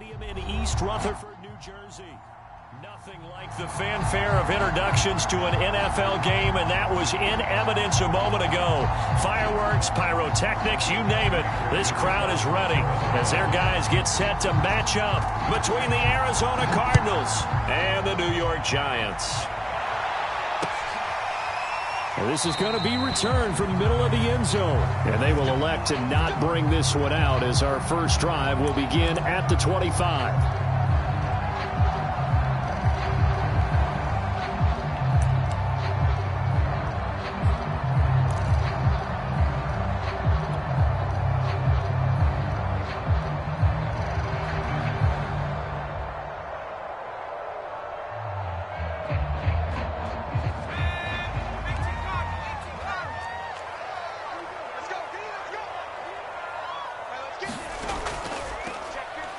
In East Rutherford, New Jersey. Nothing like the fanfare of introductions to an NFL game, and that was in evidence a moment ago. Fireworks, pyrotechnics, you name it. This crowd is ready as their guys get set to match up between the Arizona Cardinals and the New York Giants. This is going to be returned from the middle of the end zone. And they will elect to not bring this one out as our first drive will begin at the 25.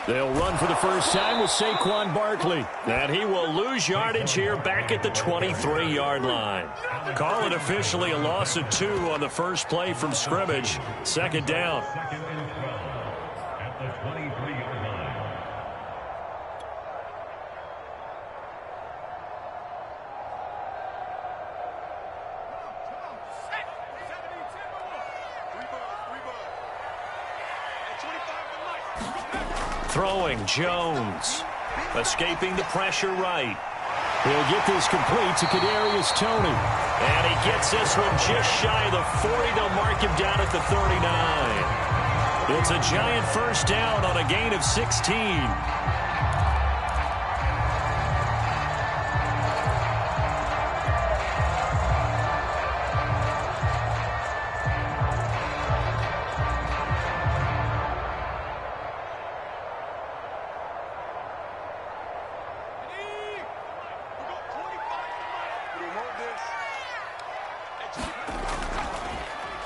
They'll run for the first time with Saquon Barkley. And he will lose yardage here back at the 23-yard line. Call it officially a loss of 2 on the first play from scrimmage. Second down. Throwing Jones. Escaping the pressure right. He'll get this complete to Kadarius Toney. And he gets this one just shy of the 40. They'll mark him down at the 39. It's a giant first down on a gain of 16.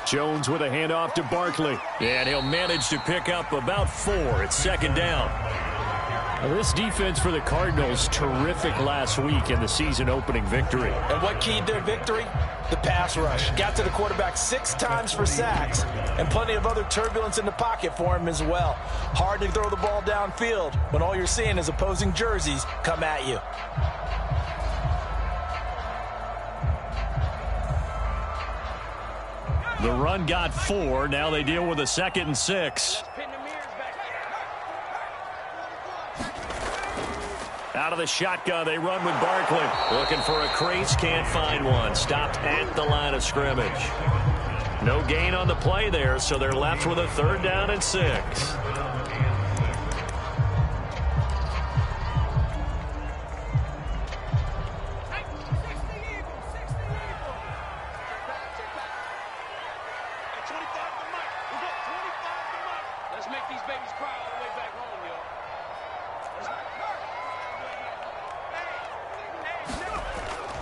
Jones with a handoff to Barkley. And he'll manage to pick up about 4. It's second down. Now this defense for the Cardinals, terrific last week in the season-opening victory. And what keyed their victory? The pass rush. Got to the quarterback 6 times for sacks, and plenty of other turbulence in the pocket for him as well. Hard to throw the ball downfield when all you're seeing is opposing jerseys come at you. The run got 4. Now they deal with a 2nd and 6. Out of the shotgun, they run with Barkley. Looking for a crease, can't find one. Stopped at the line of scrimmage. No gain on the play there, so they're left with a 3rd down and 6.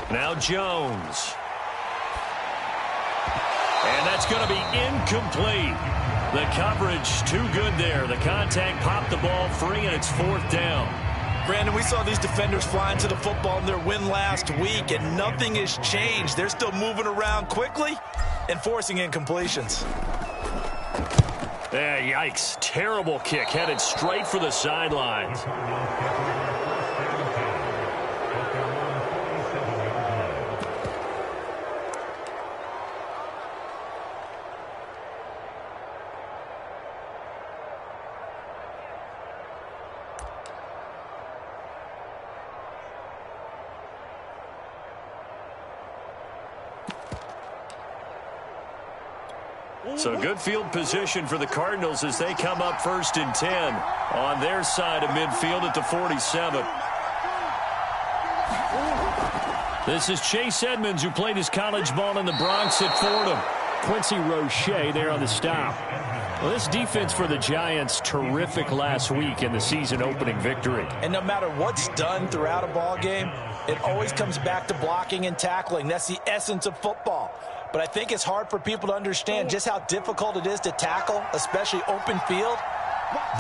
Now Jones. And that's going to be incomplete. The coverage too good there. The contact popped the ball free, and it's 4th down. Brandon, we saw these defenders flying to the football in their win last week, and nothing has changed. They're still moving around quickly and forcing incompletions. Yikes. Terrible kick headed straight for the sidelines. So good field position for the Cardinals as they come up 1st and 10 on their side of midfield at the 47. This is Chase Edmonds, who played his college ball in the Bronx at Fordham. Quincy Roche there on the stop. Well, this defense for the Giants, terrific last week in the season-opening victory. And no matter what's done throughout a ball game, it always comes back to blocking and tackling. That's the essence of football. But I think it's hard for people to understand just how difficult it is to tackle, especially open field.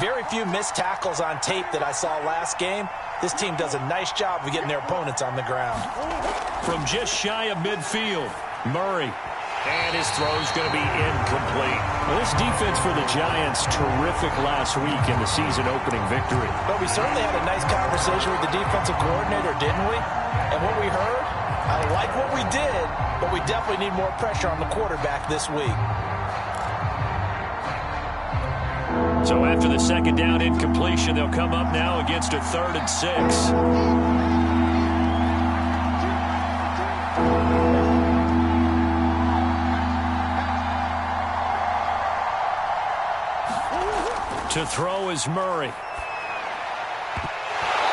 Very few missed tackles on tape that I saw last game. This team does a nice job of getting their opponents on the ground. From just shy of midfield, Murray. And his throw's going to be incomplete. Well, this defense for the Giants, terrific last week in the season-opening victory. But we certainly had a nice conversation with the defensive coordinator, didn't we? And what we heard, I like what we did, but we definitely need more pressure on the quarterback this week. So after the second down incompletion, they'll come up now against a 3rd and 6. To throw is Murray.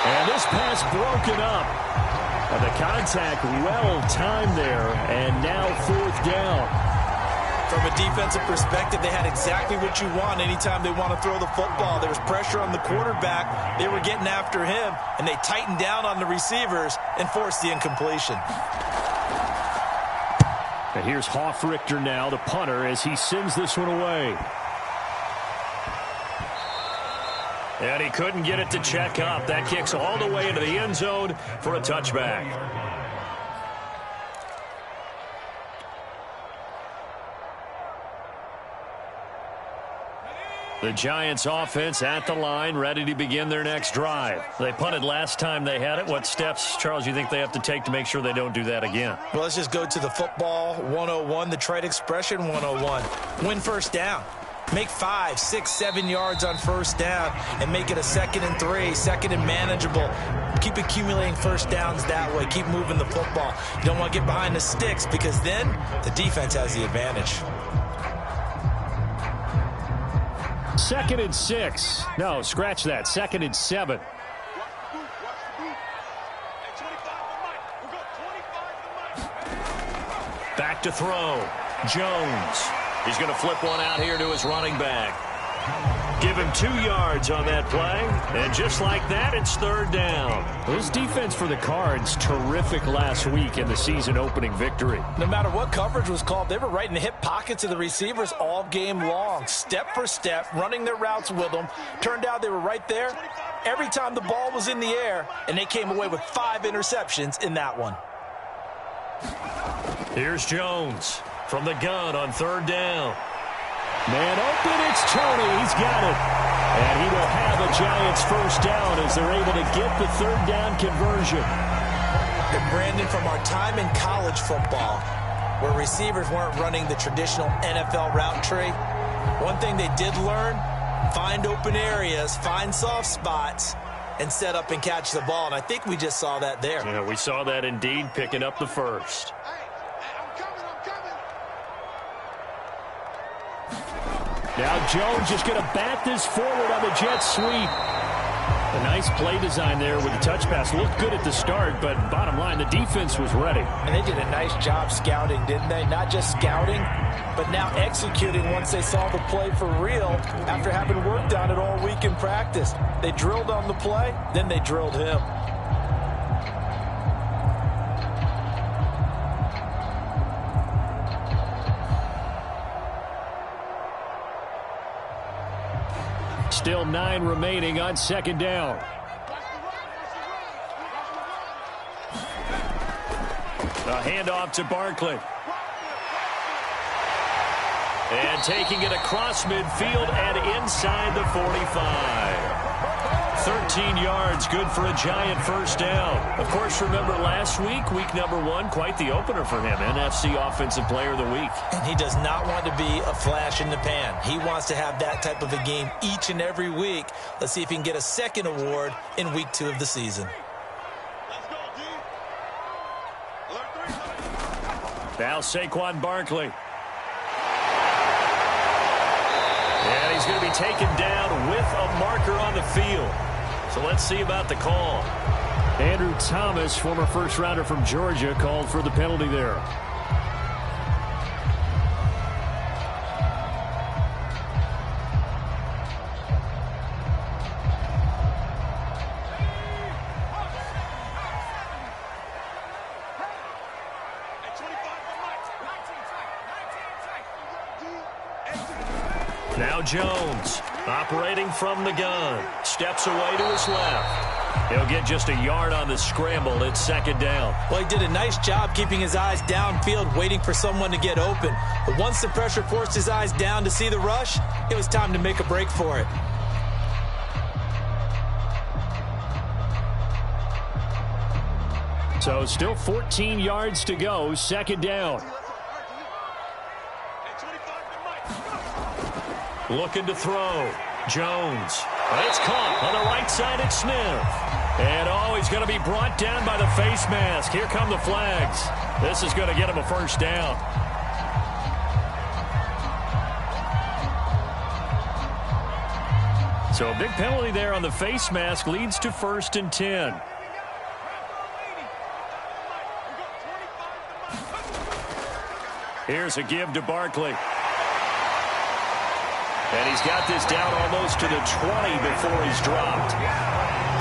And this pass broken up. And the contact well timed there. And now 4th down. From a defensive perspective, they had exactly what you want anytime they want to throw the football. There was pressure on the quarterback. They were getting after him, and they tightened down on the receivers and forced the incompletion. And here's Hofrichter now, the punter, as he sends this one away. And he couldn't get it to check up. That kicks all the way into the end zone for a touchback. The Giants offense at the line, ready to begin their next drive. They punted last time they had it. What steps, Charles, you think they have to take to make sure they don't do that again? Well, let's just go to the football 101, the trade expression 101. Win first down. Make 5, 6, 7 yards on first down and make it a 2nd and 3, 2nd and manageable. Keep accumulating first downs that way. Keep moving the football. You don't want to get behind the sticks because then the defense has the advantage. 2nd and 6. No, scratch that. 2nd and 7. Back to throw. Jones. He's going to flip one out here to his running back. Give him 2 yards on that play. And just like that, it's 3rd down. This defense for the Cards, terrific last week in the season-opening victory. No matter what coverage was called, they were right in the hip pockets of the receivers all game long. Step for step, running their routes with them. Turned out they were right there every time the ball was in the air, and they came away with 5 interceptions in that one. Here's Jones from the gun on 3rd down. Man open, it's Tony. He's got it. And he will have a Giants first down as they're able to get the 3rd down conversion. And Brandon, from our time in college football, where receivers weren't running the traditional NFL route tree, one thing they did learn, find open areas, find soft spots, and set up and catch the ball. And I think we just saw that there. Yeah, we saw that indeed, picking up the first. Now Jones just going to bat this forward on the jet sweep. A nice play design there with the touch pass. Looked good at the start, but bottom line, the defense was ready. And they did a nice job scouting, didn't they? Not just scouting, but now executing once they saw the play for real after having worked on it all week in practice. They drilled on the play, then they drilled him. Still 9 remaining on 2nd down. A handoff to Barkley. And taking it across midfield and inside the 45. 13 yards, good for a Giant first down. Of course, remember last week, week number 1, quite the opener for him. NFC Offensive Player of the Week. And he does not want to be a flash in the pan. He wants to have that type of a game each and every week. Let's see if he can get a second award in week 2 of the season. Now Saquon Barkley. And he's going to be taken down with a marker on the field. So let's see about the call. Andrew Thomas, former first-rounder from Georgia, called for the penalty there. Now Jones, operating from the gun, steps away to his left. He'll get just a yard on the scramble. It's second down. Well, he did a nice job keeping his eyes downfield, waiting for someone to get open. But once the pressure forced his eyes down to see the rush, it was time to make a break for it. So still 14 yards to go, second down. Looking to throw. Jones. It's caught on the right side at Smith. And he's going to be brought down by the face mask. Here come the flags. This is going to get him a first down. So a big penalty there on the face mask leads to 1st and 10. Here's a give to Barkley. And he's got this down almost to the 20 before he's dropped.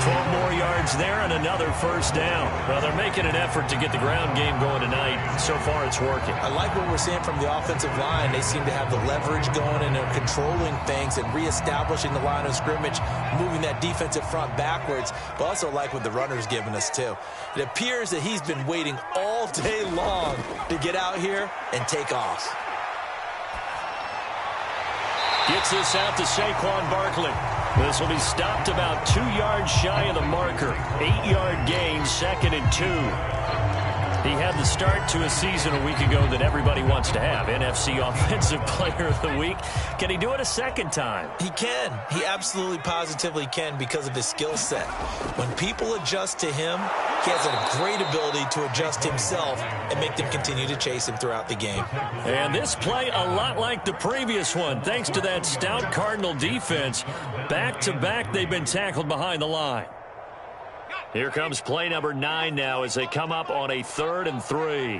12 more yards there and another first down. Well, they're making an effort to get the ground game going tonight. So far, it's working. I like what we're seeing from the offensive line. They seem to have the leverage going, and they're controlling things and reestablishing the line of scrimmage, moving that defensive front backwards. But also like what the runner's giving us, too. It appears that he's been waiting all day long to get out here and take off. Gets this out to Saquon Barkley. This will be stopped about 2 yards shy of the marker. 8-yard gain, 2nd and 2. He had the start to a season a week ago that everybody wants to have. NFC Offensive Player of the Week. Can he do it a second time? He can. He absolutely positively can because of his skill set. When people adjust to him, he has a great ability to adjust himself and make them continue to chase him throughout the game. And this play a lot like the previous one, thanks to that stout Cardinal defense. Back-to-back, they've been tackled behind the line. Here comes play number 9 now as they come up on a 3rd and 3.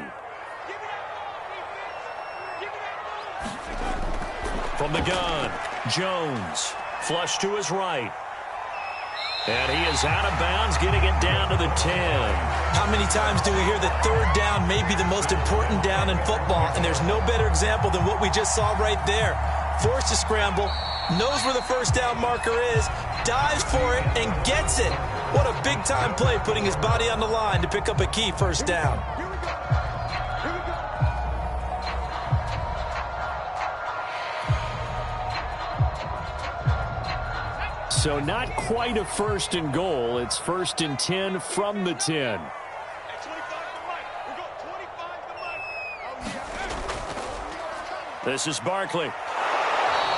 From the gun, Jones. Flush to his right. And he is out of bounds, getting it down to the 10. How many times do we hear that third down may be the most important down in football? And there's no better example than what we just saw right there. Forced to scramble, knows where the first down marker is, dives for it, and gets it. What a big-time play, putting his body on the line to pick up a key first down. So not quite a 1st and goal. It's 1st and 10 from the 10. This is Barkley.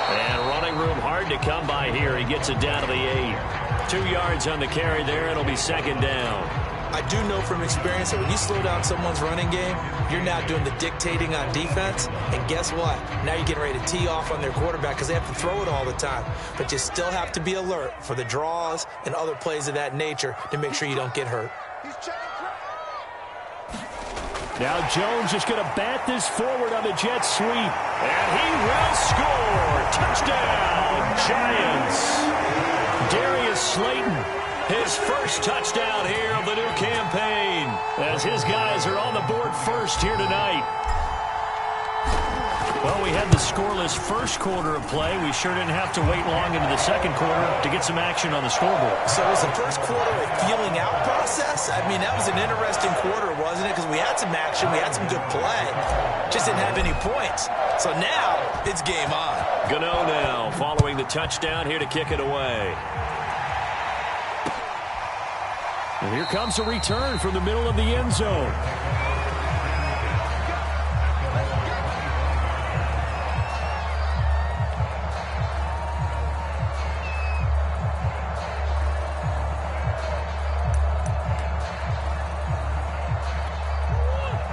And running room hard to come by here. He gets it down to the 8. 2 yards on the carry there. It'll be 2nd down. I do know from experience that when you slow down someone's running game, you're now doing the dictating on defense. And guess what? Now you're getting ready to tee off on their quarterback because they have to throw it all the time. But you still have to be alert for the draws and other plays of that nature to make sure you don't get hurt. Now Jones is going to bat this forward on the jet sweep. And he will score. Touchdown, Giants. Darius Slayton, his first touchdown here of the new campaign, as his guys are on the board first here tonight. Well, we had the scoreless first quarter of play. We sure didn't have to wait long into the second quarter to get some action on the scoreboard. So was the first quarter a feeling out process? I mean, that was an interesting quarter, wasn't it? Because we had some action, we had some good play. Just didn't have any points. So now, it's game on. Gano now following the touchdown here to kick it away. And here comes a return from the middle of the end zone.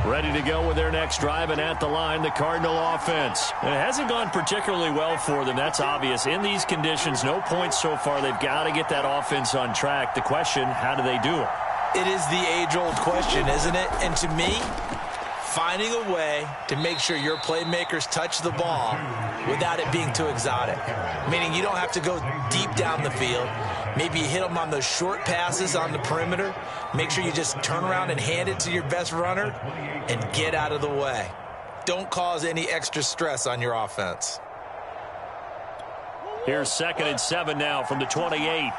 Ready to go with their next drive, and at the line, the Cardinal offense. And it hasn't gone particularly well for them. That's obvious. In these conditions, no points so far. They've got to get that offense on track. The question, how do they do it? It is the age-old question, isn't it? And to me, finding a way to make sure your playmakers touch the ball without it being too exotic. Meaning you don't have to go deep down the field. Maybe you hit them on those short passes on the perimeter. Make sure you just turn around and hand it to your best runner and get out of the way. Don't cause any extra stress on your offense. Here's 2nd and 7 now from the 28.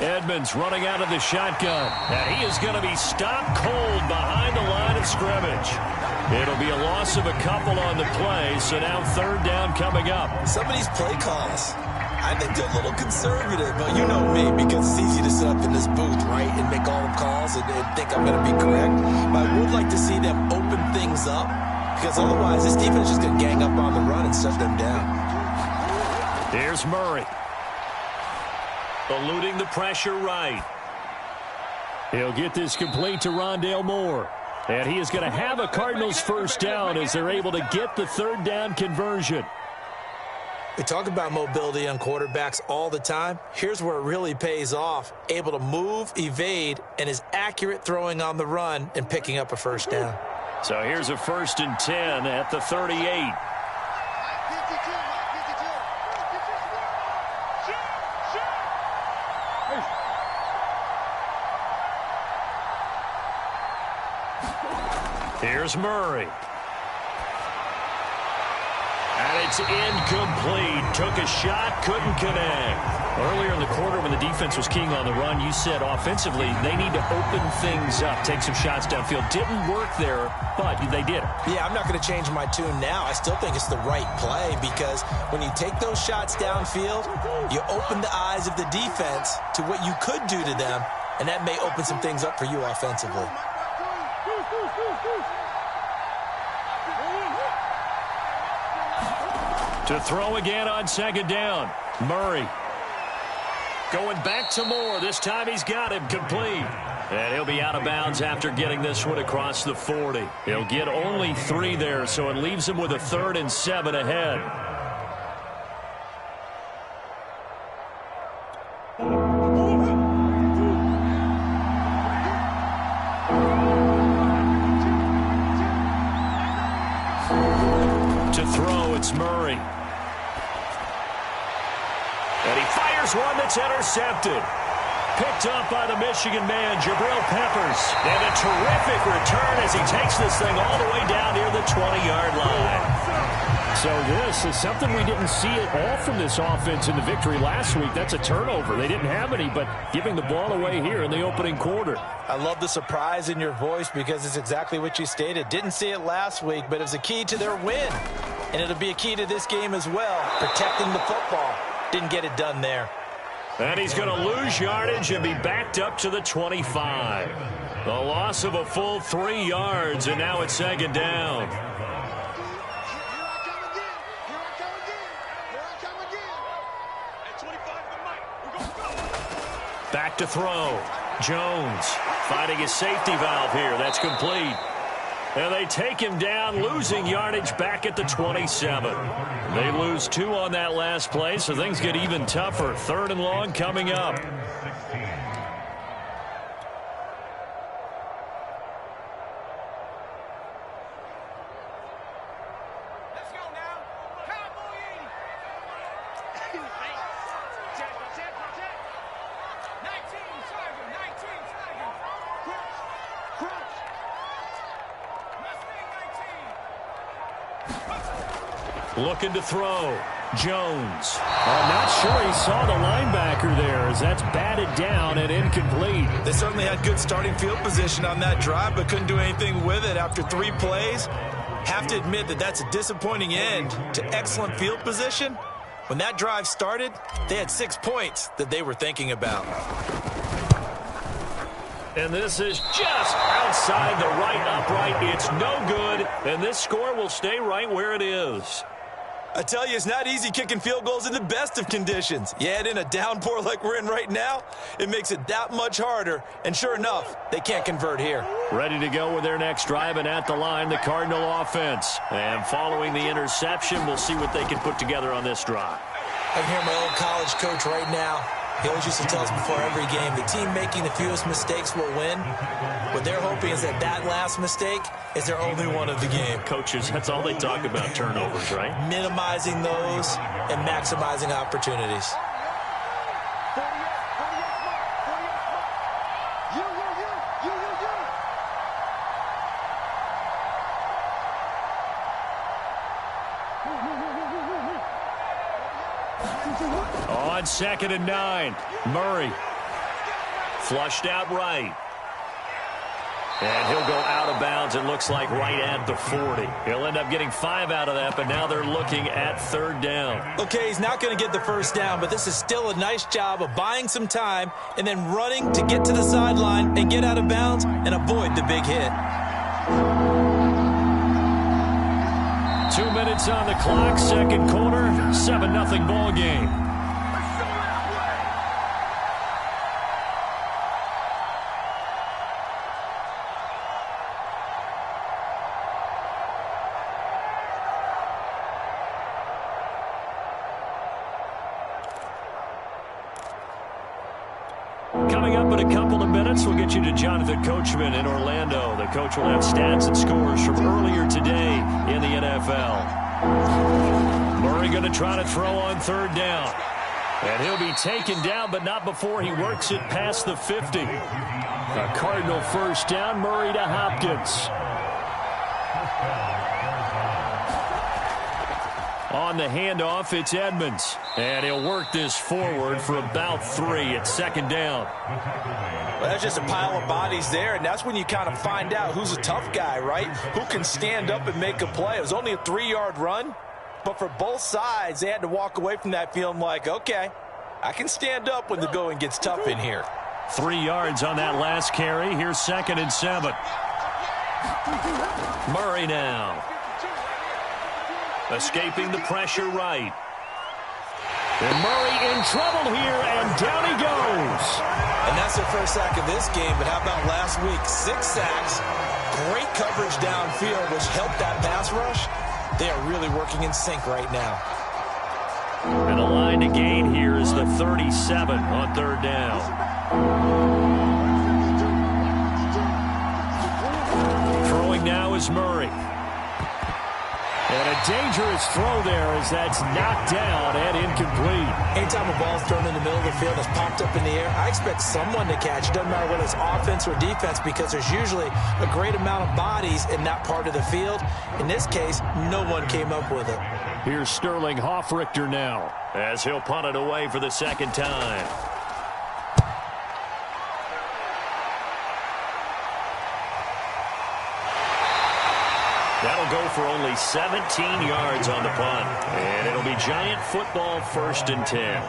Edmonds running out of the shotgun. And he is going to be stopped cold behind the line of scrimmage. It'll be a loss of a couple on the play, so now third down coming up. Some of these play calls, I think they're a little conservative, but you know me, because it's easy to sit up in this booth, right, and make all the calls and think I'm going to be correct. But I would like to see them open things up, because otherwise this defense is just going to gang up on the run and shut them down. Here's Murray. Eluding the pressure right. He'll get this complete to Rondale Moore. And he is going to have a Cardinals first down as they're able to get the third down conversion. We talk about mobility on quarterbacks all the time. Here's where it really pays off. Able to move, evade, and is accurate throwing on the run and picking up a first down. So here's a 1st and 10 at the 38. Here's Murray. And it's incomplete. Took a shot, couldn't connect. Earlier in the quarter when the defense was keying on the run, you said offensively they need to open things up, take some shots downfield. Didn't work there, but they did it. Yeah, I'm not going to change my tune now. I still think it's the right play because when you take those shots downfield, you open the eyes of the defense to what you could do to them, and that may open some things up for you offensively. To throw again on second down. Murray. Going back to Moore. This time he's got him complete. And he'll be out of bounds after getting this one across the 40. He'll get only 3 there, so it leaves him with a 3rd and 7 ahead. To throw, it's Murray. And he fires one that's intercepted. Picked up by the Michigan man, Jabril Peppers. And a terrific return as he takes this thing all the way down near the 20-yard line. So this is something we didn't see at all from this offense in the victory last week. That's a turnover. They didn't have any, but giving the ball away here in the opening quarter. I love the surprise in your voice because it's exactly what you stated. Didn't see it last week, but it was a key to their win. And it'll be a key to this game as well, protecting the football. Didn't get it done there. And he's going to lose yardage and be backed up to the 25. The loss of a full 3 yards, and now it's second down. Back to throw. Jones finding his safety valve here. That's complete. And they take him down, losing yardage back at the 27. They lose 2 on that last play, so things get even tougher. 3rd and long coming up. Let's go now. Cowboy 80. 19, Sergeant. 19, Sergeant. Crunch. Looking to throw. Jones. I'm not sure he saw the linebacker there as that's batted down and incomplete. They certainly had good starting field position on that drive, but couldn't do anything with it after 3 plays. Have to admit that that's a disappointing end to excellent field position. When that drive started, they had 6 points that they were thinking about. And this is just outside the right upright. It's no good, and this score will stay right where it is. I tell you, it's not easy kicking field goals in the best of conditions. You add in a downpour like we're in right now, it makes it that much harder. And sure enough, they can't convert here. Ready to go with their next drive, and at the line, the Cardinal offense. And following the interception, we'll see what they can put together on this drive. I can hear my old college coach right now. He always used to tell us before every game, the team making the fewest mistakes will win. What they're hoping is that that last mistake is their only one of the game. Coaches, that's all they talk about, turnovers, right? Minimizing those and maximizing opportunities. On 2nd and 9, Murray. Flushed out right. And he'll go out of bounds, it looks like, right at the 40. He'll end up getting 5 out of that, but now they're looking at 3rd down. Okay, he's not going to get the first down, but this is still a nice job of buying some time and then running to get to the sideline and get out of bounds and avoid the big hit. 2 minutes on the clock, second quarter, 7-0 ball game. Coming up in a couple of minutes, we'll get you to Jonathan Coachman in Orlando. The coach will have stats and scores from earlier today in the NFL. Murray going to try to throw on 3rd down. And he'll be taken down, but not before he works it past the 50. A Cardinal first down, Murray to Hopkins. On the handoff, it's Edmonds. And he'll work this forward for about 3 at 2nd down. Well, that's just a pile of bodies there, and that's when you kind of find out who's a tough guy, right? Who can stand up and make a play. It was only a 3-yard run, but for both sides, they had to walk away from that feeling like, okay, I can stand up when the going gets tough in here. 3 yards on that last carry. Here's 2nd and 7. Murray now. Escaping the pressure right. And Murray in trouble here, and down he goes. And that's their first sack of this game, but how about last week? 6 sacks, great coverage downfield, which helped that pass rush. They are really working in sync right now. And the line to gain here is the 37 on 3rd down. Throwing now is Murray. And a dangerous throw there as that's knocked down and incomplete. Anytime a ball's thrown in the middle of the field, it's popped up in the air, I expect someone to catch. It doesn't matter whether it's offense or defense, because there's usually a great amount of bodies in that part of the field. In this case, no one came up with it. Here's Sterling Hoffrichter now as he'll punt it away for the 2nd time. That'll go for only 17 yards on the punt. And it'll be Giant football, 1st and 10.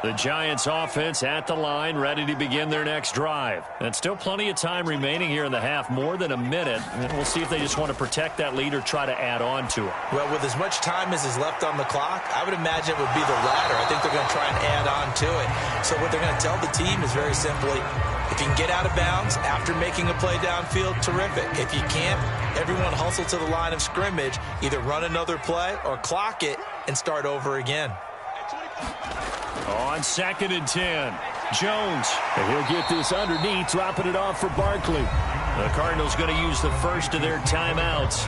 The Giants offense at the line, ready to begin their next drive. And still plenty of time remaining here in the half, more than a minute. And we'll see if they just want to protect that lead or try to add on to it. Well, with as much time as is left on the clock, I would imagine it would be the latter. I think they're going to try and add on to it. So what they're going to tell the team is very simply, if you can get out of bounds after making a play downfield, terrific. If you can't, everyone hustle to the line of scrimmage, either run another play or clock it and start over again. On 2nd and 10, Jones. And he'll get this underneath, dropping it off for Barkley. The Cardinals going to use the first of their timeouts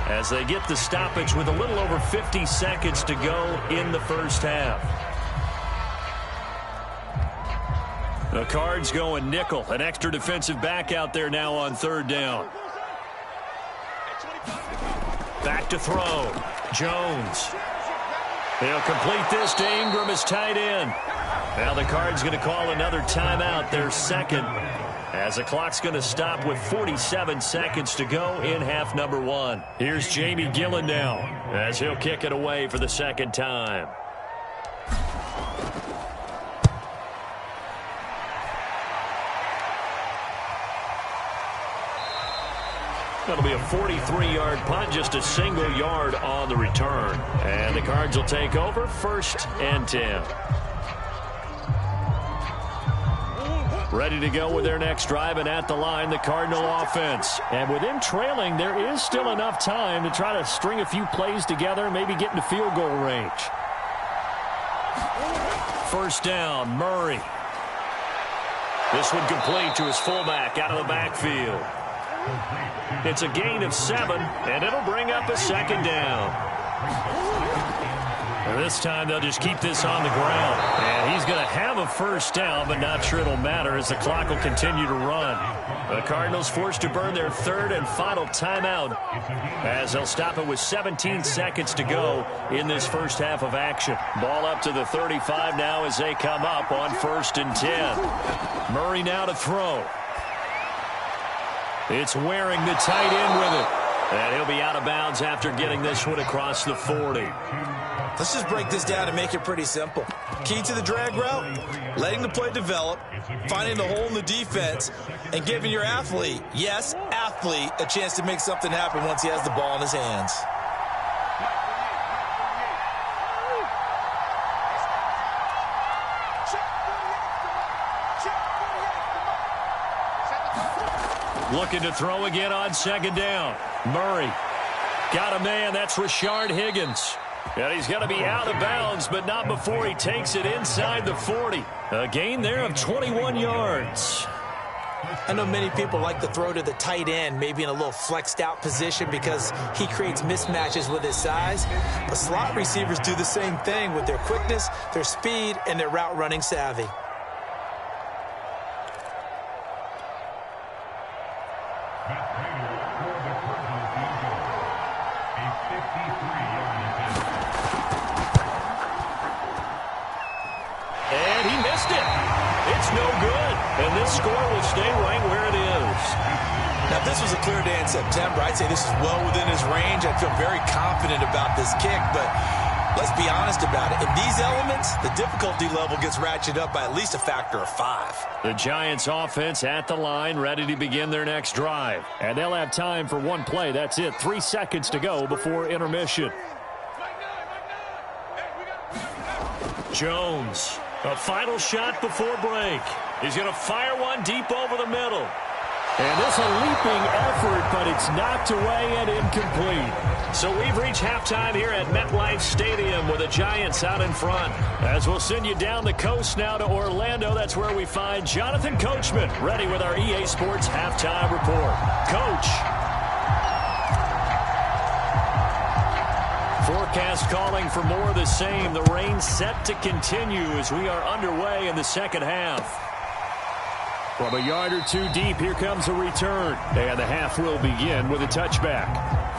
as they get the stoppage with a little over 50 seconds to go in the first half. The Cards going nickel, an extra defensive back out there now on 3rd down. Back to throw. Jones. He'll complete this to Ingram as tight end. Now the Cards going to call another timeout, their 2nd, as the clock's going to stop with 47 seconds to go in half number 1. Here's Jamie Gillen now as he'll kick it away for the 2nd time. That'll be a 43-yard punt, just a single yard on the return. And the Cards will take over, 1st and 10. Ready to go with their next drive, and at the line, the Cardinal offense. And with them trailing, there is still enough time to try to string a few plays together, maybe get into field goal range. 1st down, Murray. This one complete to his fullback out of the backfield. It's a gain of 7, and it'll bring up a 2nd down. This time they'll just keep this on the ground. And he's going to have a first down, but not sure it'll matter as the clock will continue to run. The Cardinals forced to burn their third and final timeout as they'll stop it with 17 seconds to go in this first half of action. Ball up to the 35 now as they come up on 1st and 10. Murray now to throw. It's Waring, the tight end, with it. And he'll be out of bounds after getting this one across the 40. Let's just break this down and make it pretty simple. Key to the drag route, letting the play develop, finding the hole in the defense, and giving your athlete, yes, athlete, a chance to make something happen once he has the ball in his hands. Looking to throw again on 2nd down. Murray got a man. That's Rashard Higgins. And he's going to be out of bounds, but not before he takes it inside the 40. A gain there of 21 yards. I know many people like to throw to the tight end, maybe in a little flexed out position because he creates mismatches with his size. But slot receivers do the same thing with their quickness, their speed, and their route running savvy. And he missed it. It's no good. And this score will stay right where it is. Now, if this was a clear day in September, I'd say this is well within his range. I feel very confident about this kick, but let's be honest about it. In these elements, the difficulty level gets ratcheted up by at least a factor of 5. The Giants offense at the line, ready to begin their next drive. And they'll have time for one play. That's it. 3 seconds to go before intermission. Jones, a final shot before break. He's going to fire one deep over the middle. And this a leaping effort, but it's knocked away and incomplete. So we've reached halftime here at MetLife Stadium with the Giants out in front. As we'll send you down the coast now to Orlando, that's where we find Jonathan Coachman ready with our EA Sports halftime report. Coach. Forecast calling for more of the same. The rain set to continue as we are underway in the second half. From a yard or two deep, here comes a return. And the half will begin with a touchback.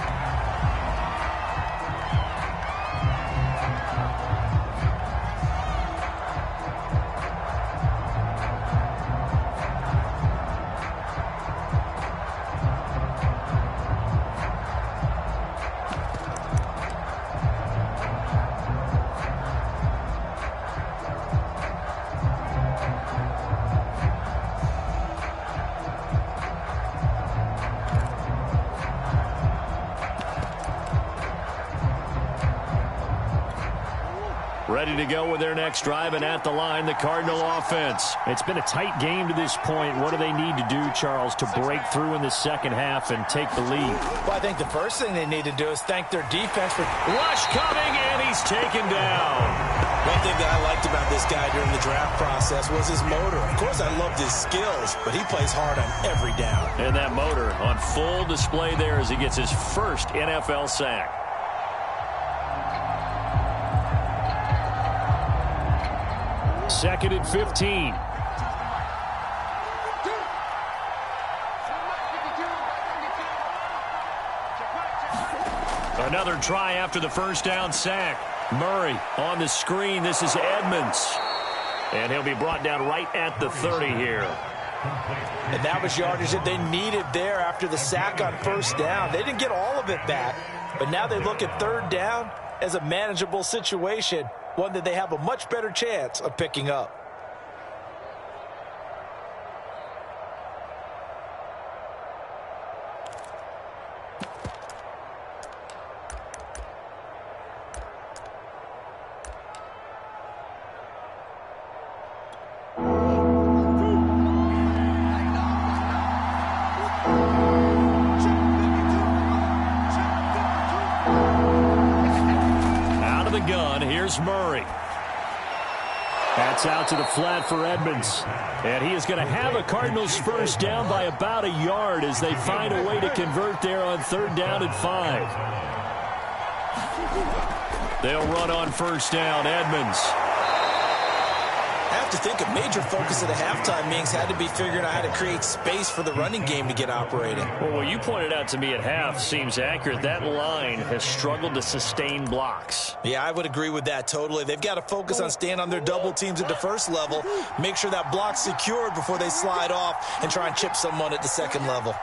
Ready to go with their next drive, and at the line, the Cardinal offense. It's been a tight game to this point. What do they need to do, Charles, to break through in the second half and take the lead? Well, I think the first thing they need to do is thank their defense for... Rush coming, and he's taken down. One thing that I liked about this guy during the draft process was his motor. Of course, I loved his skills, but he plays hard on every down. And that motor on full display there as he gets his first NFL sack. Second and 15. Another try after the first down sack. Murray on the screen. This is Edmonds. And he'll be brought down right at the 30 here. And that was yardage that they needed there after the sack on first down. They didn't get all of it back, but now they look at third down as a manageable situation, one that they have a much better chance of picking up. Murray. That's out to the flat for Edmonds. And he is going to have a Cardinals first down by about a yard as they find a way to convert there on third down and 5. They'll run on first down. Edmonds. I have to think a major focus of the halftime meetings had to be figuring out how to create space for the running game to get operating. Well, what you pointed out to me at half seems accurate. That line has struggled to sustain blocks. Yeah, I would agree with that totally. They've got to focus on staying on their double teams at the first level, make sure that block's secured before they slide off and try and chip someone at the second level.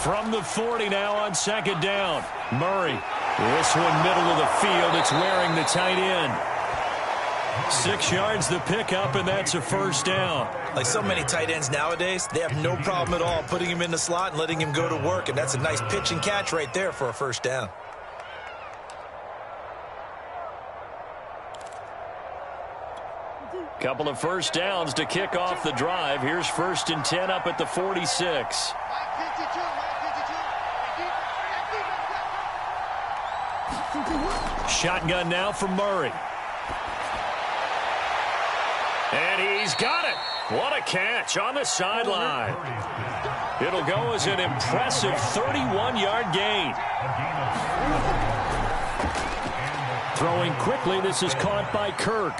From the 40 now on second down. Murray. This one middle of the field. It's Waring, the tight end. 6 yards the pickup, and that's a first down. Like so many tight ends nowadays, they have no problem at all putting him in the slot and letting him go to work, and that's a nice pitch and catch right there for a first down. Couple of first downs to kick off the drive. Here's 1st and 10 up at the 46. Shotgun now from Murray. And he's got it. What a catch on the sideline. It'll go as an impressive 31-yard gain. Throwing quickly, this is caught by Kirk.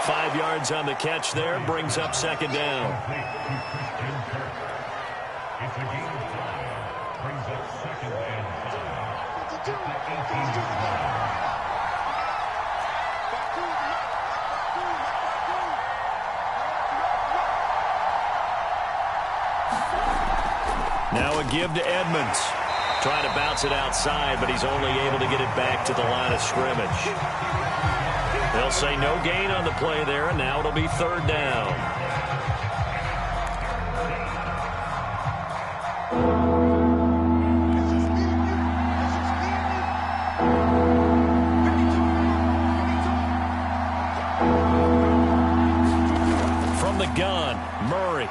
5 yards on the catch there, brings up second down. Now a give to Edmonds. Trying to bounce it outside, but he's only able to get it back to the line of scrimmage. They'll say no gain on the play there, and now it'll be third down. From the gun, Murray.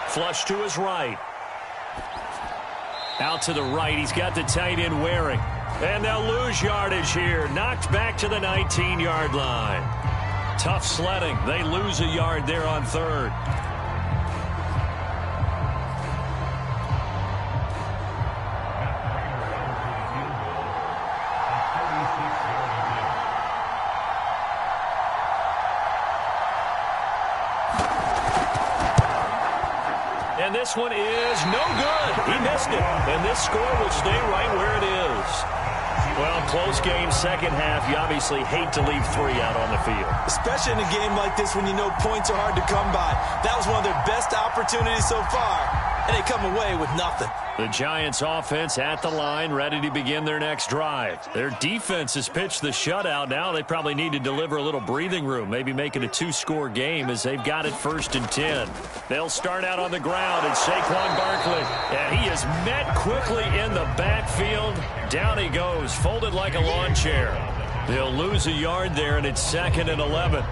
Flush to his right. Out to the right, he's got the tight end Waring. And they'll lose yardage here. Knocked back to the 19-yard line. Tough sledding. They lose a yard there on third. And this one is no good. He missed it. And this score will stay right where it is. Well, close game, second half. You obviously hate to leave 3 out on the field. Especially in a game like this when you know points are hard to come by. That was one of their best opportunities so far, and they come away with nothing. The Giants offense at the line, ready to begin their next drive. Their defense has pitched the shutout. Now they probably need to deliver a little breathing room, maybe make it a 2-score game as they've got it 1st and 10. They'll start out on the ground, and Saquon Barkley, and he is met quickly in the backfield. Down he goes, folded like a lawn chair. They'll lose a yard there, and it's 2nd and 11.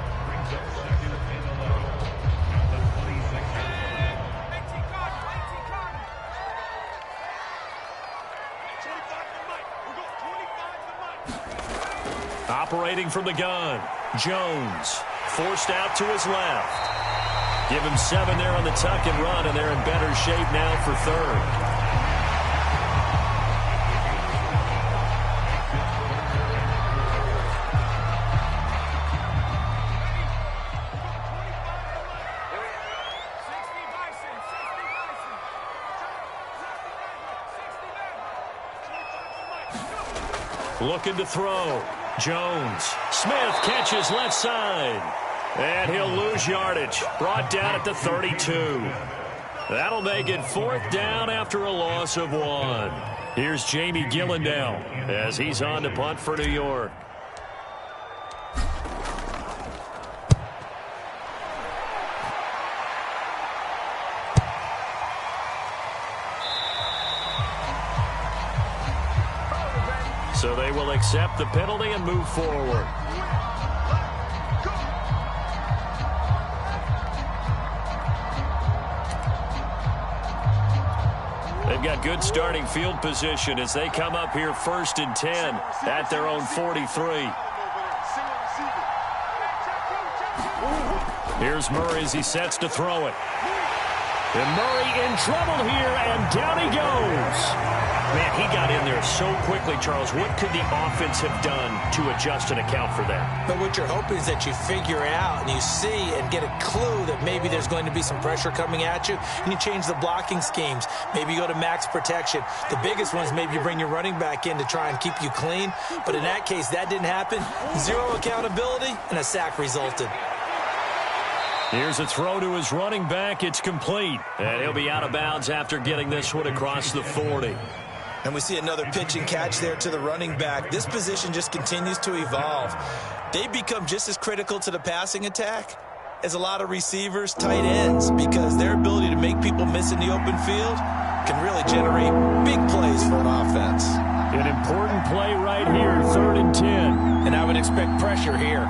Operating from the gun, Jones forced out to his left. Give him 7 there on the tuck and run, and they're in better shape now for third. Looking to throw. Jones. Smith catches left side. And he'll lose yardage. Brought down at the 32. That'll make it 4th down after a loss of 1. Here's Jamie Gillen now as he's on to punt for New York. So they will accept the penalty and move forward. They've got good starting field position as they come up here 1st and 10 at their own 43. Here's Murray as he sets to throw it. And Murray in trouble here, and down he goes. Man, he got in there so quickly, Charles. What could the offense have done to adjust and account for that? But what you're hoping is that you figure out and you see and get a clue that maybe there's going to be some pressure coming at you, and you change the blocking schemes. Maybe you go to max protection. The biggest one is maybe you bring your running back in to try and keep you clean. But in that case, that didn't happen. Zero accountability, and a sack resulted. Here's a throw to his running back. It's complete. And he'll be out of bounds after getting this one across the 40. And we see another pitch and catch there to the running back. This position just continues to evolve. They become just as critical to the passing attack as a lot of receivers, tight ends, because their ability to make people miss in the open field can really generate big plays for an offense. An important play right here, 3rd and 10. And I would expect pressure here.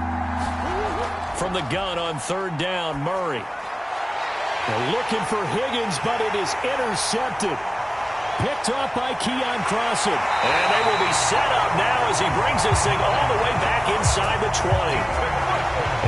From the gun on 3rd down, Murray. They're looking for Higgins, but it is intercepted. Picked off by Keion Crossen. And they will be set up now as he brings this thing all the way back inside the 20.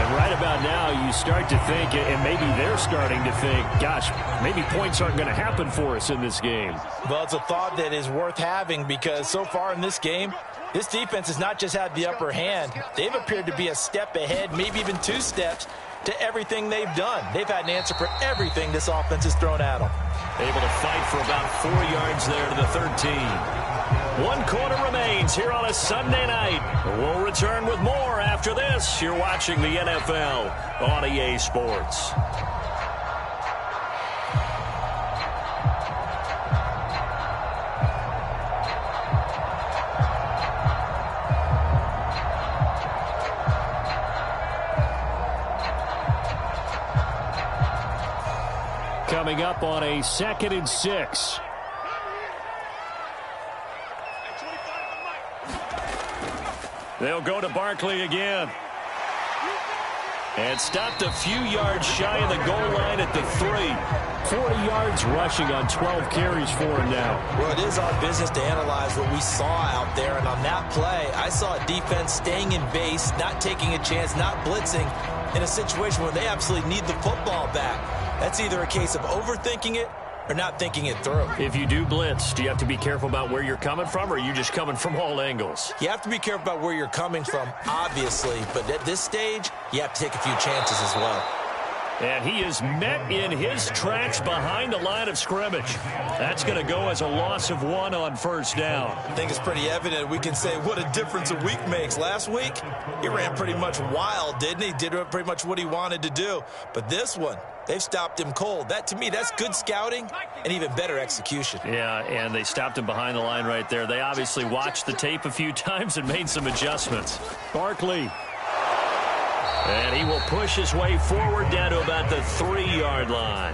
And right about now, you start to think, and maybe they're starting to think, gosh, maybe points aren't going to happen for us in this game. Well, it's a thought that is worth having because so far in this game, this defense has not just had the upper hand. They've appeared to be a step ahead, maybe even 2 steps, to everything they've done. They've had an answer for everything this offense has thrown at them. Able to fight for about 4 yards there to the 13. 1 quarter remains here on a Sunday night. We'll return with more after this. You're watching the NFL on EA Sports. Coming up on a 2nd and 6. They'll go to Barkley again. And stopped a few yards shy of the goal line at the 3. 40 yards rushing on 12 carries for him now. Well, it is our business to analyze what we saw out there. And on that play, I saw a defense staying in base, not taking a chance, not blitzing in a situation where they absolutely need the football back. That's either a case of overthinking it or not thinking it through. If you do blitz, do you have to be careful about where you're coming from, or are you just coming from all angles? You have to be careful about where you're coming from, obviously. But at this stage, you have to take a few chances as well. And he is met in his tracks behind the line of scrimmage. That's going to go as a loss of 1 on 1st down. I think it's pretty evident. We can say what a difference a week makes. Last week, he ran pretty much wild, didn't he? Did pretty much what he wanted to do. But this one, they've stopped him cold. That, to me, that's good scouting and even better execution. Yeah, and they stopped him behind the line right there. They obviously watched the tape a few times and made some adjustments. Barkley. And he will push his way forward down to about the 3-yard line.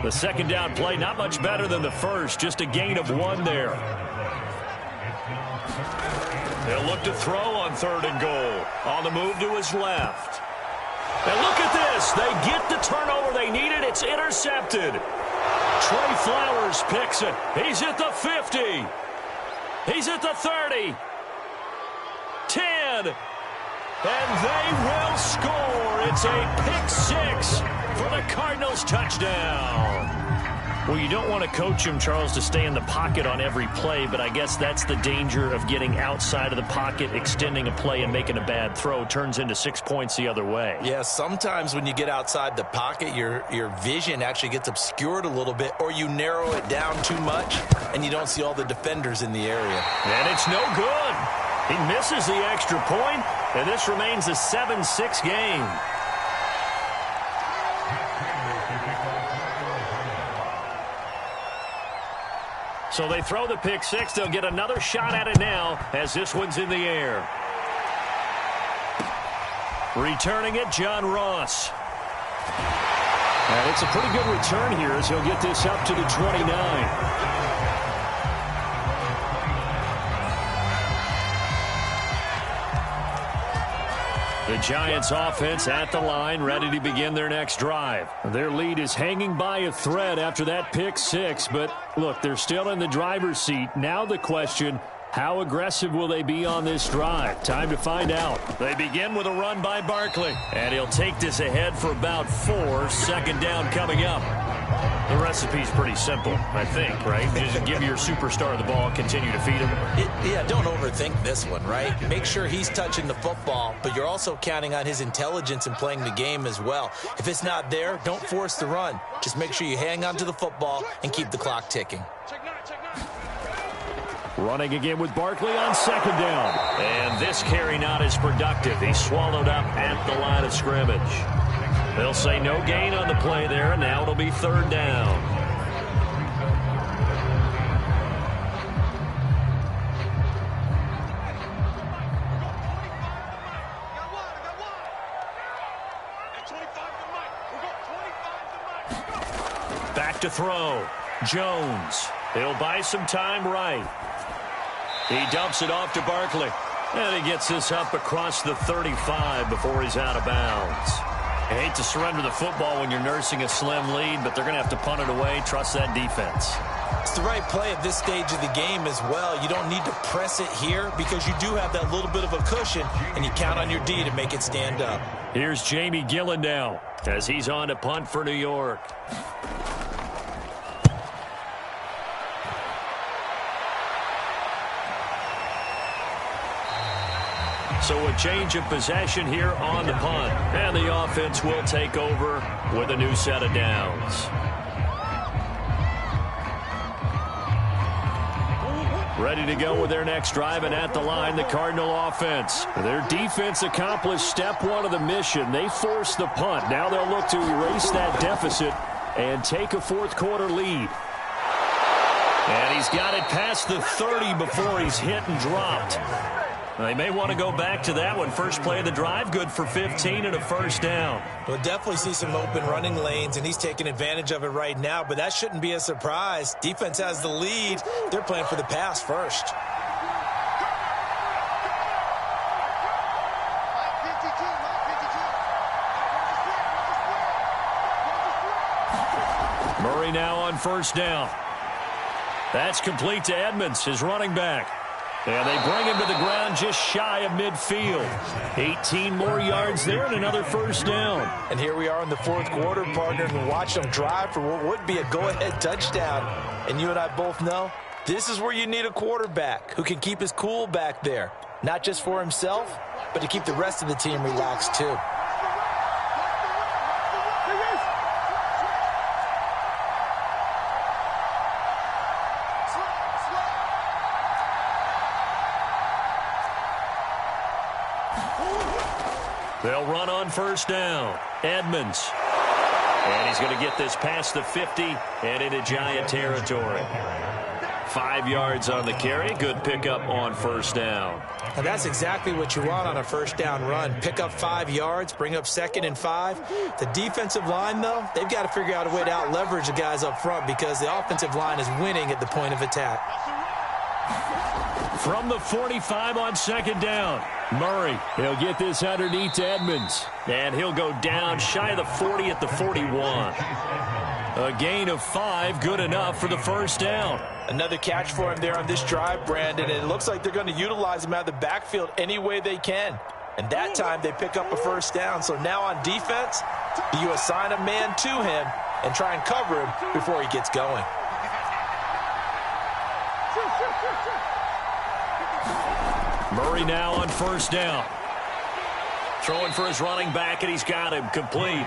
The 2nd down play, not much better than the first, just a gain of 1 there. They'll look to throw on 3rd and goal. On the move to his left. And look at this. They get the turnover they needed. It's intercepted. Trey Flowers picks it. He's at the 50. He's at the 30. 10. And they will score. It's a pick-6 for the Cardinals touchdown. Well, you don't want to coach him, Charles, to stay in the pocket on every play, but I guess that's the danger of getting outside of the pocket, extending a play, and making a bad throw. Turns into 6 points the other way. Yeah, sometimes when you get outside the pocket, your vision actually gets obscured a little bit, or you narrow it down too much, and you don't see all the defenders in the area. And it's no good. He misses the extra point, and this remains a 7-6 game. So they throw the pick-6. They'll get another shot at it now as this one's in the air. Returning it, John Ross. And it's a pretty good return here as he'll get this up to the 29. The Giants offense at the line, ready to begin their next drive. Their lead is hanging by a thread after that pick-6, but look, they're still in the driver's seat. Now the question, How aggressive will they be on this drive? Time to find out. They begin with a run by Barkley, and he'll take this ahead for about 4. Second down coming up. The recipe's pretty simple, I think, right? Just give your superstar the ball, continue to feed him. Yeah, don't overthink this one, right? Make sure he's touching the football, but you're also counting on his intelligence in playing the game as well. If it's not there, don't force the run. Just make sure you hang on to the football and keep the clock ticking. Running again with Barkley on second down. And this carry not as productive. He's swallowed up at the line of scrimmage. They'll say no gain on the play there, and now it'll be third down. Back to throw. Jones. He'll buy some time right. He dumps it off to Barkley. And he gets this up across the 35 before he's out of bounds. I hate to surrender the football when you're nursing a slim lead, but they're going to have to punt it away. Trust that defense. It's the right play at this stage of the game as well. You don't need to press it here because you do have that little bit of a cushion, and you count on your D to make it stand up. Here's Jamie Gillen now as he's on to punt for New York. So a change of possession here on the punt. And the offense will take over with a new set of downs. Ready to go with their next drive, and at the line, the Cardinal offense. Their defense accomplished step one of the mission. They forced the punt. Now they'll look to erase that deficit and take a fourth quarter lead. And he's got it past the 30 before he's hit and dropped. They may want to go back to that one. First play of the drive, good for 15 and a first down. We'll definitely see some open running lanes, and he's taking advantage of it right now, but that shouldn't be a surprise. Defense has the lead. They're playing for the pass first. Murray now on first down. That's complete to Edmonds, his running back. And they bring him to the ground just shy of midfield. 18 more yards there and another first down. And here we are in the fourth quarter, partner, and watch them drive for what would be a go-ahead touchdown. And you and I both know this is where you need a quarterback who can keep his cool back there. Not just for himself, but to keep the rest of the team relaxed too. They'll run on first down. Edmonds. And he's going to get this past the 50 and into Giant territory. 5 yards on the carry. Good pickup on first down. And that's exactly what you want on a first down run. Pick up 5 yards, bring up 2nd and 5. The defensive line, though, they've got to figure out a way to out-leverage the guys up front because the offensive line is winning at the point of attack. From the 45 on second down. Murray, he'll get this underneath to Edmonds. And he'll go down shy of the 40 at the 41. A gain of 5, good enough for the first down. Another catch for him there on this drive, Brandon, and it looks like they're going to utilize him out of the backfield any way they can. And that time they pick up a first down. So now on defense, you assign a man to him and try and cover him before he gets going. Murray now on first down. Throwing for his running back, and he's got him complete.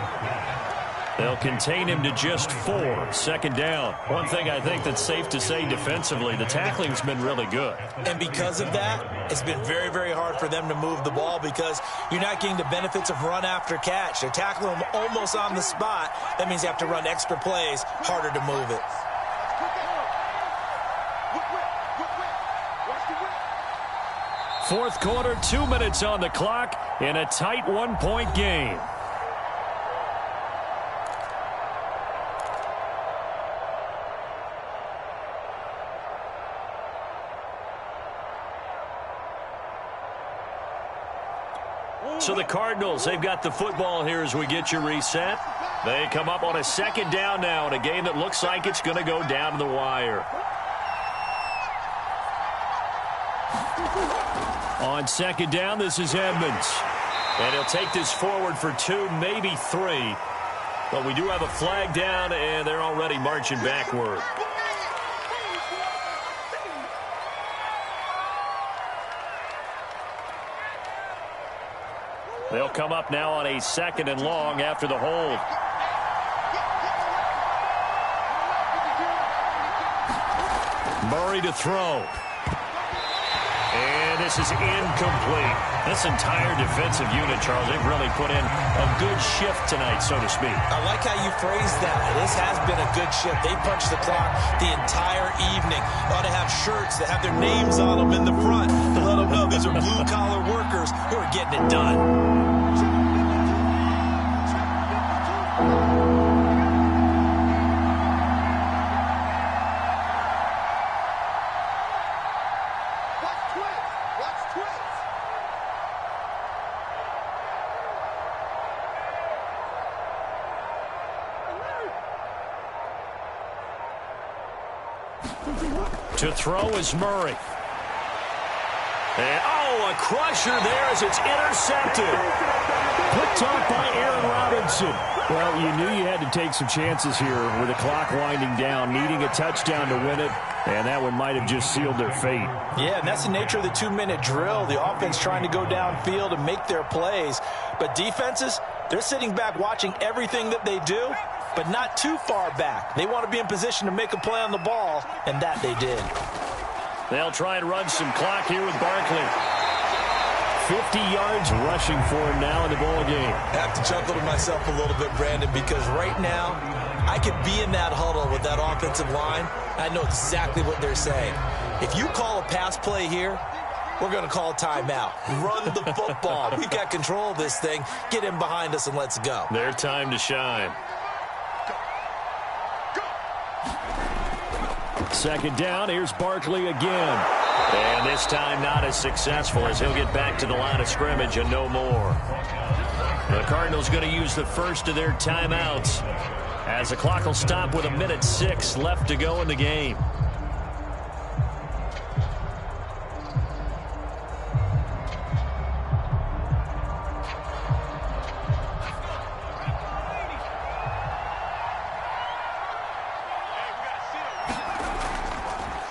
They'll contain him to just 4. Second down. One thing I think that's safe to say defensively, the tackling's been really good. And because of that, it's been very, very hard for them to move the ball because you're not getting the benefits of run after catch. They're tackling him almost on the spot. That means you have to run extra plays, harder to move it. Fourth quarter, 2 minutes on the clock in a tight 1-point game. So the Cardinals, they've got the football here as we get you reset. They come up on a second down now in a game that looks like it's going to go down to the wire. On second down, this is Edmonds. And he'll take this forward for 2, maybe 3. But we do have a flag down, and they're already marching backward. They'll come up now on a 2nd and long after the hold. Murray to throw. And this is incomplete. This entire defensive unit, Charles, they've really put in a good shift tonight, so to speak. I like how you phrased that. This has been a good shift. They punched the clock the entire evening. They ought to have shirts that have their names on them in the front to let them know these are blue-collar workers who are getting it done. To throw is Murray. And, a crusher there as it's intercepted. Picked off by Aaron Robinson. Well, you knew you had to take some chances here with the clock winding down, needing a touchdown to win it, and that one might have just sealed their fate. Yeah, and that's the nature of the 2-minute drill. The offense trying to go downfield and make their plays. But defenses, they're sitting back watching everything that they do, but not too far back. They want to be in position to make a play on the ball, and that they did. They'll try and run some clock here with Barkley. 50 yards rushing for him now in the ball game. I have to chuckle to myself a little bit, Brandon, because right now I could be in that huddle with that offensive line. I know exactly what they're saying. If you call a pass play here, we're going to call a timeout. Run the football. We've got control of this thing. Get in behind us and let's go. Their time to shine. Second down, here's Barkley again. And this time not as successful as he'll get back to the line of scrimmage and no more. The Cardinals going to use the first of their timeouts as the clock will stop with 1:06 left to go in the game.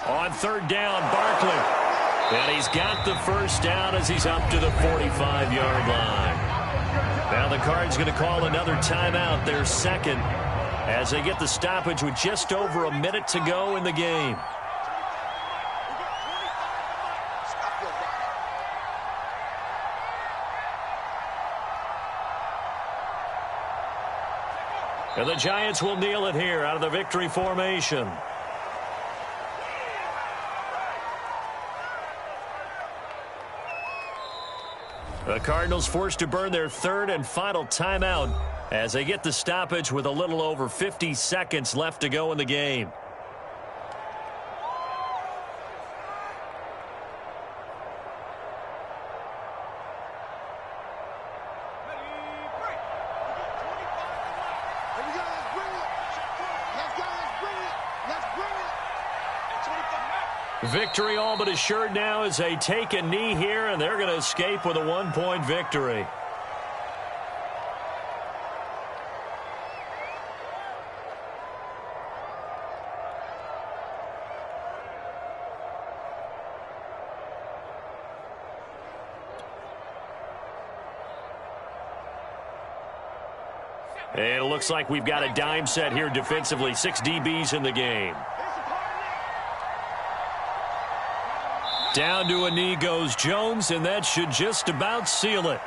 On third down, Barkley. And he's got the first down as he's up to the 45-yard line. Now the Cards going to call another timeout, their second, as they get the stoppage with just over a minute to go in the game. And the Giants will kneel it here out of the victory formation. The Cardinals forced to burn their third and final timeout as they get the stoppage with a little over 50 seconds left to go in the game. Victory all but assured now as they take a knee here, and they're going to escape with a 1-point victory. And it looks like we've got a dime set here defensively. 6 DBs in the game. Down to a knee goes Jones, and that should just about seal it.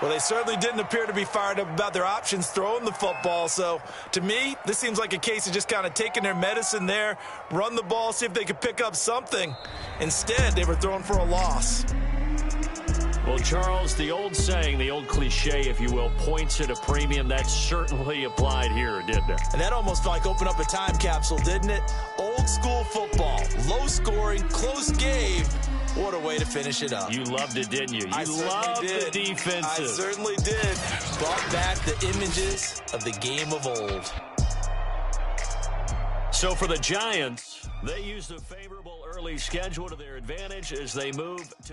Well, they certainly didn't appear to be fired up about their options throwing the football. So, to me, this seems like a case of just kind of taking their medicine there, run the ball, see if they could pick up something. Instead, they were throwing for a loss. Well, Charles, the old saying, the old cliche, if you will, points at a premium, that certainly applied here, didn't it? And that almost felt like opened up a time capsule, didn't it? Old school football, low scoring, close game. What a way to finish it up. You loved it, didn't you? I loved the defensive. I certainly did. Brought back the images of the game of old. So for the Giants, they used a favorable early early schedule to their advantage as they move to